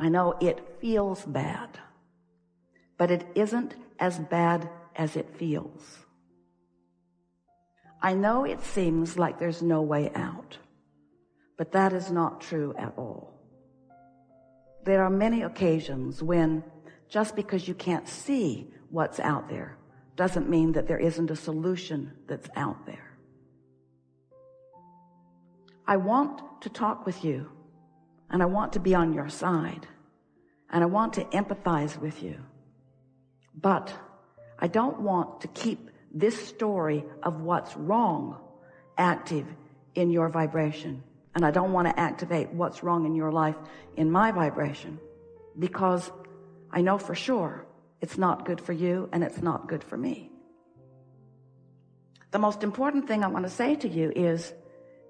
I know it feels bad, but it isn't as bad as it feels. I know it seems like there's no way out, but that is not true at all. There are many occasions when just because you can't see what's out there doesn't mean that there isn't a solution that's out there. I want to talk with you, and I want to be on your side, and I want to empathize with you. But I don't want to keep this story of what's wrong active in your vibration. And I don't want to activate what's wrong in your life in my vibration, because I know for sure it's not good for you and it's not good for me. The most important thing I want to say to you is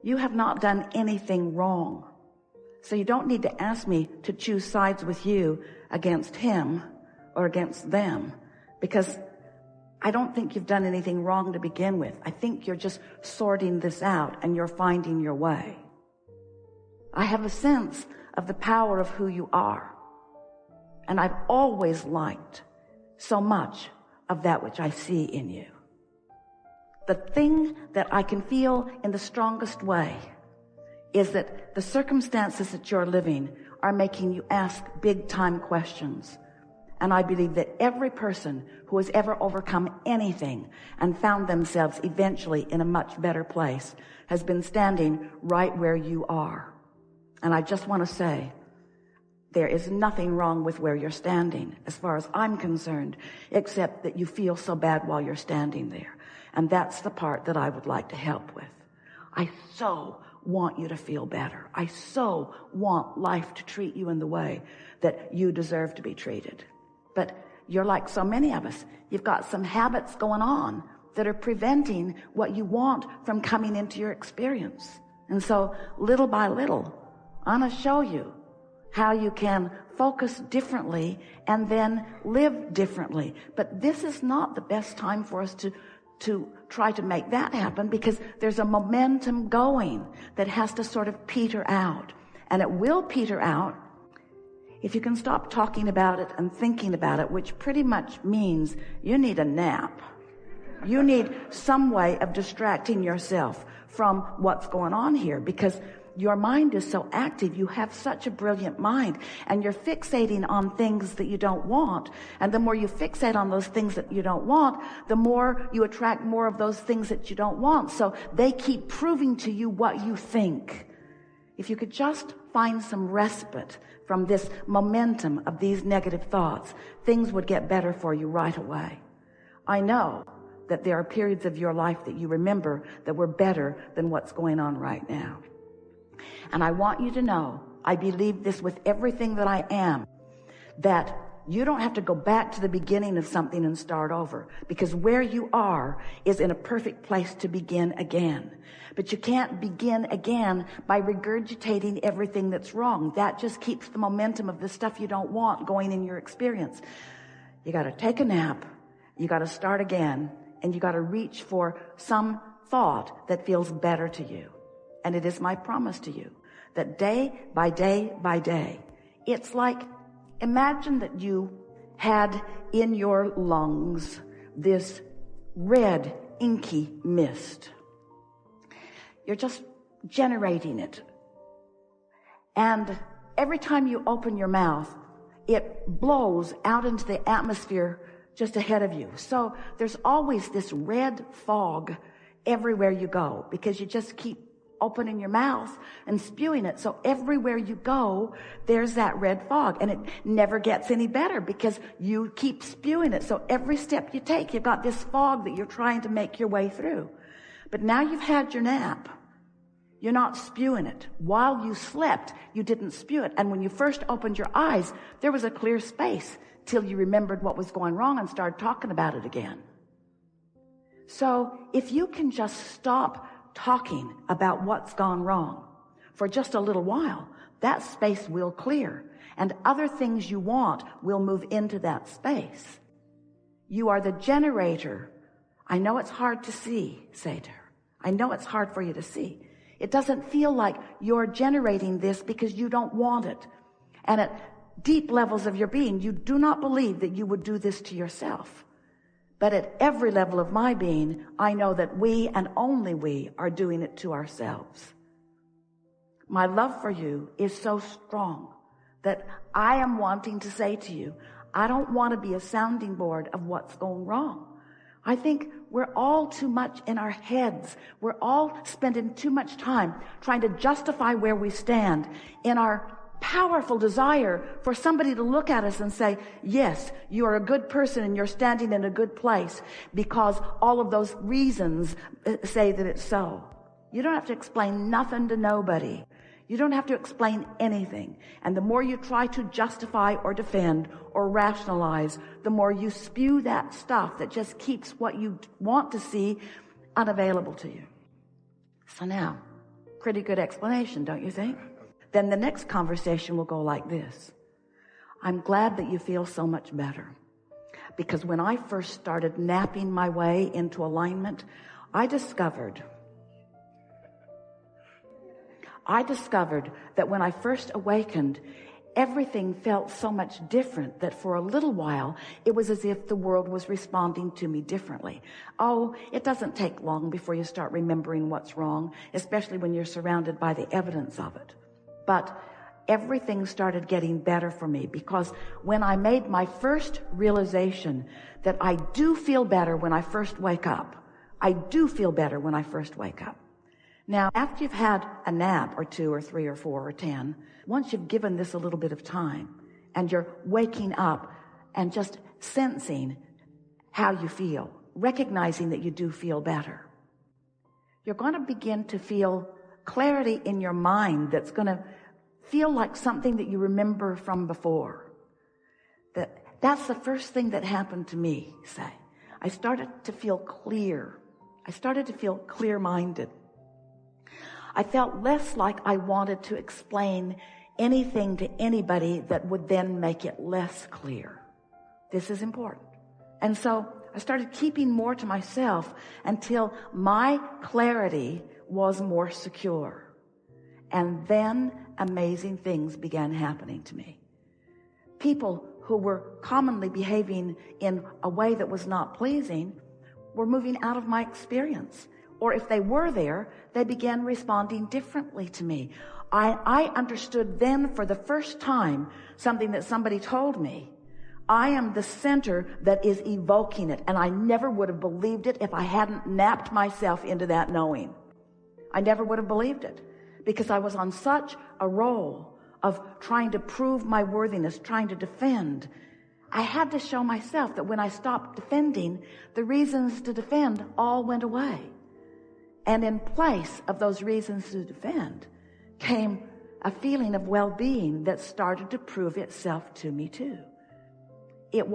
you have not done anything wrong. So you don't need to ask me to choose sides with you against him or against them, because I don't think you've done anything wrong to begin with. I think you're just sorting this out and you're finding your way. I have a sense of the power of who you are. And I've always liked so much of that which I see in you. The thing that I can feel in the strongest way is that the circumstances that you're living are making you ask big-time questions. And I believe that every person who has ever overcome anything and found themselves eventually in a much better place has been standing right where you are. And I just want to say, there is nothing wrong with where you're standing, as far as I'm concerned, except that you feel so bad while you're standing there. And that's the part that I would like to help with. I so want you to feel better. I so want life to treat you in the way that you deserve to be treated. But you're like so many of us. You've got some habits going on that are preventing what you want from coming into your experience. And so little by little, I'm going to show you how you can focus differently and then live differently. But this is not the best time for us to try to make that happen, because there's a momentum going that has to sort of peter out. And it will peter out if you can stop talking about it and thinking about it, which pretty much means you need a nap. You need some way of distracting yourself from what's going on here, because your mind is so active. You have such a brilliant mind, and you're fixating on things that you don't want. And the more you fixate on those things that you don't want, the more you attract more of those things that you don't want. So they keep proving to you what you think. If you could just find some respite from this momentum of these negative thoughts, things would get better for you right away. I know that there are periods of your life that you remember that were better than what's going on right now. And I want you to know, I believe this with everything that I am, that you don't have to go back to the beginning of something and start over, because where you are is in a perfect place to begin again. But you can't begin again by regurgitating everything that's wrong. That just keeps the momentum of the stuff you don't want going in your experience. You got to take a nap, you got to start again, and you got to reach for some thought that feels better to you. And it is my promise to you that day by day by day, it's like, imagine that you had in your lungs this red, inky mist. You're just generating it. And every time you open your mouth, it blows out into the atmosphere just ahead of you. So there's always this red fog everywhere you go, because you just keep opening your mouth and spewing it. So everywhere you go, there's that red fog, and it never gets any better because you keep spewing it. So every step you take, you've got this fog that you're trying to make your way through. But now you've had your nap. You're not spewing it. While you slept, you didn't spew it. And when you first opened your eyes, there was a clear space till you remembered what was going wrong and started talking about it again. So if you can just stop talking about what's gone wrong for just a little while, that space will clear, and other things you want will move into that space. You are the generator. I know it's hard to see, say to her. I know it's hard for you to see. It doesn't feel like you're generating this because you don't want it. And deep levels of your being, you do not believe that you would do this to yourself. But at every level of my being, I know that we and only we are doing it to ourselves. My love for you is so strong that I am wanting to say to you, I don't want to be a sounding board of what's going wrong. I think we're all too much in our heads. We're all spending too much time trying to justify where we stand in our powerful desire for somebody to look at us and say, yes, you are a good person and you're standing in a good place because all of those reasons say that it's so. You don't have to explain nothing to nobody. You don't have to explain anything. And the more you try to justify or defend or rationalize, the more you spew that stuff that just keeps what you want to see unavailable to you. So now, pretty good explanation, don't you think? Then the next conversation will go like this. I'm glad that you feel so much better. Because when I first started napping my way into alignment, I discovered that when I first awakened, everything felt so much different that for a little while, it was as if the world was responding to me differently. Oh, it doesn't take long before you start remembering what's wrong, especially when you're surrounded by the evidence of it. But everything started getting better for me because when I made my first realization that I do feel better when I first wake up, Now, after you've had a nap or 2 or 3 or 4 or 10, once you've given this a little bit of time and you're waking up and just sensing how you feel, recognizing that you do feel better, you're going to begin to feel clarity in your mind that's going to feel like something that you remember from before. That's the first thing that happened to me, say. I started to feel clear. I started to feel clear-minded. I felt less like I wanted to explain anything to anybody that would then make it less clear. This is important. And so I started keeping more to myself until my clarity was more secure. And then amazing things began happening to me. People who were commonly behaving in a way that was not pleasing were moving out of my experience. Or if they were there, they began responding differently to me. I understood then for the first time something that somebody told me. I am the center that is evoking it, and I never would have believed it if I hadn't napped myself into that knowing. I never would have believed it because I was on such a roll of trying to prove my worthiness, trying to defend. I had to show myself that when I stopped defending, the reasons to defend all went away. And in place of those reasons to defend came a feeling of well-being that started to prove itself to me too. It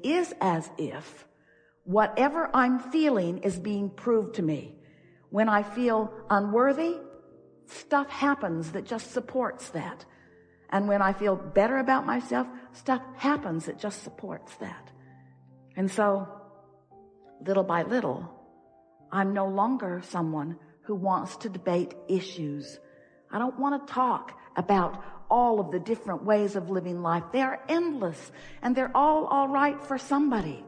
is as if whatever I'm feeling is being proved to me. When I feel unworthy, stuff happens that just supports that. And when I feel better about myself, stuff happens that just supports that. And so, little by little, I'm no longer someone who wants to debate issues. I don't want to talk about all of the different ways of living life. They are endless, and they're all right for somebody.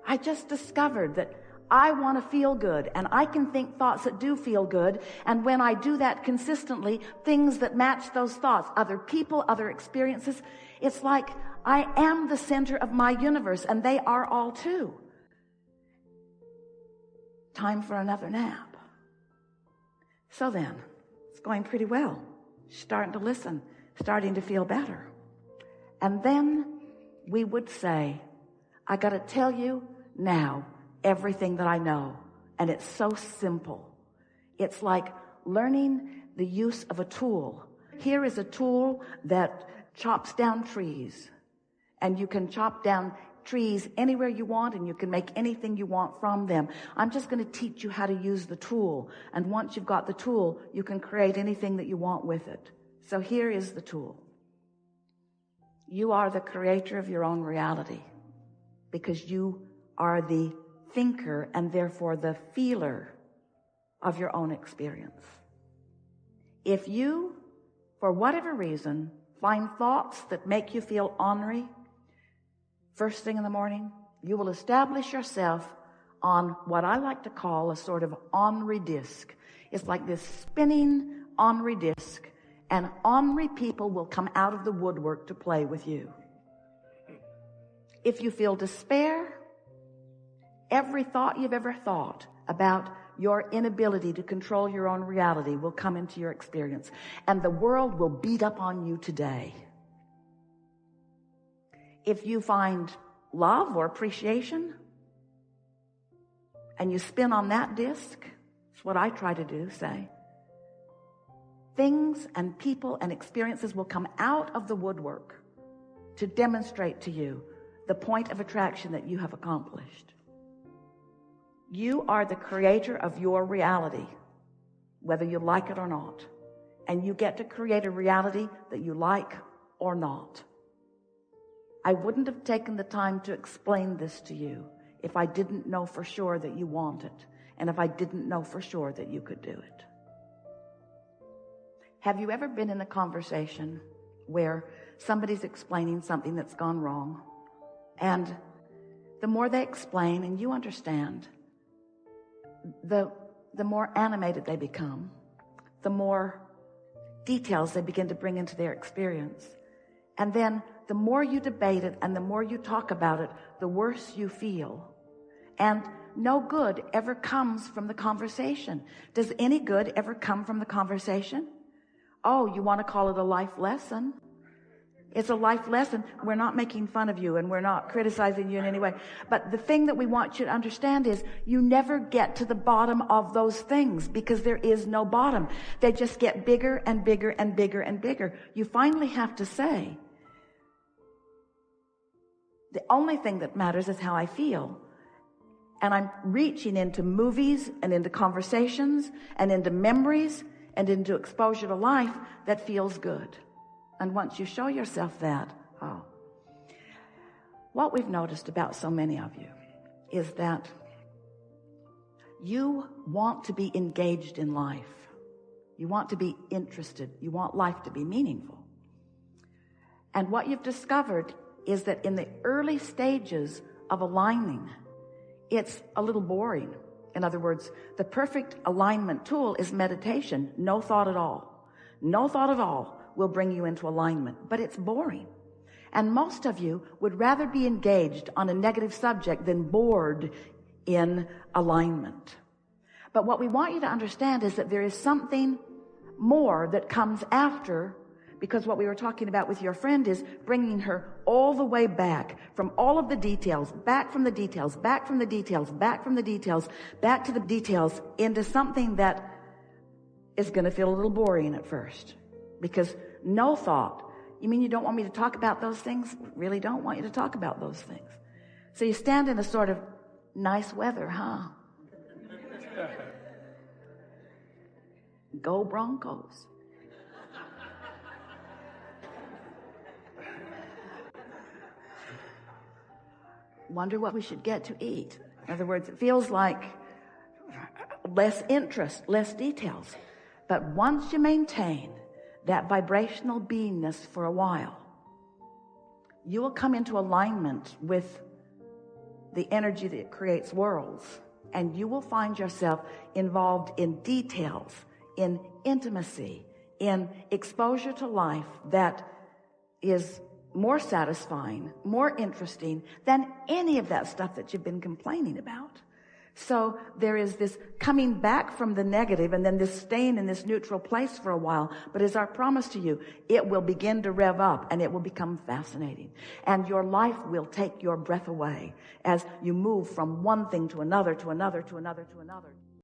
I just discovered that I want to feel good, and I can think thoughts that do feel good, and when I do that consistently, things that match those thoughts, other people, other experiences, it's like I am the center of my universe, and they are all too. Time for another nap. So then, it's going pretty well. Starting to listen, starting to feel better. And then we would say, I got to tell you now everything that I know. And it's so simple. It's like learning the use of a tool. Here is a tool that chops down trees. And you can chop down trees anywhere you want, and you can make anything you want from them. I'm just going to teach you how to use the tool. And once you've got the tool, you can create anything that you want with it. So here is the tool. You are the creator of your own reality because you are the thinker and therefore the feeler of your own experience. If you, for whatever reason, find thoughts that make you feel ornery first thing in the morning, you will establish yourself on what I like to call a sort of ornery disc. It's like this spinning ornery disc, and ornery people will come out of the woodwork to play with you. If you feel despair, every thought you've ever thought about your inability to control your own reality will come into your experience, and the world will beat up on you today. If you find love or appreciation and you spin on that disc, it's what I try to do, say, things and people and experiences will come out of the woodwork to demonstrate to you the point of attraction that you have accomplished. You are the creator of your reality, whether you like it or not. And you get to create a reality that you like or not. I wouldn't have taken the time to explain this to you if I didn't know for sure that you want it, and if I didn't know for sure that you could do it. Have you ever been in a conversation where somebody's explaining something that's gone wrong, and the more they explain and you understand, the more animated they become, the more details they begin to bring into their experience, and then the more you debate it and the more you talk about it, the worse you feel. And no good ever comes from the conversation. Does any good ever come from the conversation? Oh, you want to call it a life lesson? It's a life lesson. We're not making fun of you and we're not criticizing you in any way. But the thing that we want you to understand is you never get to the bottom of those things because there is no bottom. They just get bigger and bigger and bigger and bigger. You finally have to say, the only thing that matters is how I feel. And I'm reaching into movies and into conversations and into memories and into exposure to life that feels good. And once you show yourself that, what we've noticed about so many of you is that you want to be engaged in life. You want to be interested. You want life to be meaningful. And what you've discovered is that in the early stages of aligning, it's a little boring. In other words, the perfect alignment tool is meditation. No thought at all. No thought at all will bring you into alignment, but it's boring. And most of you would rather be engaged on a negative subject than bored in alignment. But what we want you to understand is that there is something more that comes after, because what we were talking about with your friend is bringing her all the way back from all of the details, back from the details, back from the details, back from the details, back to the details into something that is going to feel a little boring at first. Because no thought. You mean you don't want me to talk about those things? Really don't want you to talk about those things. So you stand in a sort of nice weather, huh? Go Broncos. Wonder what we should get to eat. In other words, it feels like less interest, less details. But once you maintain that vibrational beingness for a while, you will come into alignment with the energy that creates worlds, and you will find yourself involved in details, in intimacy, in exposure to life that is more satisfying, more interesting than any of that stuff that you've been complaining about. So there is this coming back from the negative and then this staying in this neutral place for a while. But as our promise to you, it will begin to rev up and it will become fascinating. And your life will take your breath away as you move from one thing to another, to another, to another, to another.